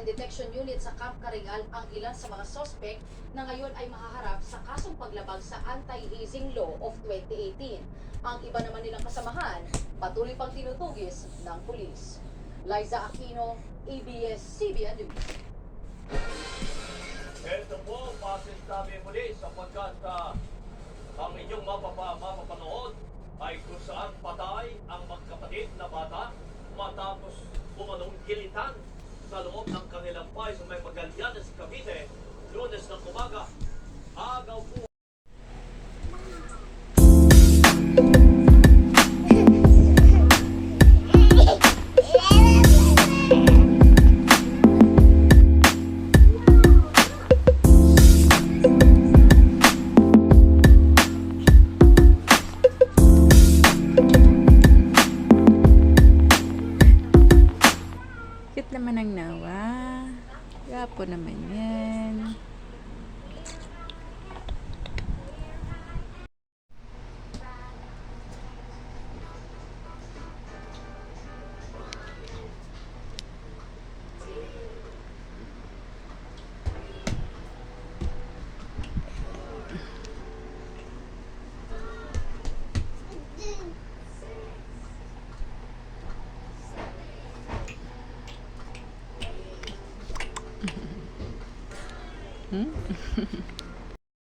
and Detection Unit sa Camp Carigal ang ilan sa mga suspect na ngayon ay mahaharap sa kasong paglabag sa Anti-Hazing Law of 2018. Ang iba naman nilang kasamahan, patuloy pang tinutugis ng pulis. Liza Aquino, ABS-CBN News. Ito po, pasinsabi muli sapagkat ang inyong mapapanood ay kung saan patay ang magkapatid na bata matapos umanong gilitan sa loob ng kanilang bahay sa may Magallanes, Cavite, Lunes ng umaga. Agaw po. Cute naman ang nawa. Gwapo naman yan. Hmm?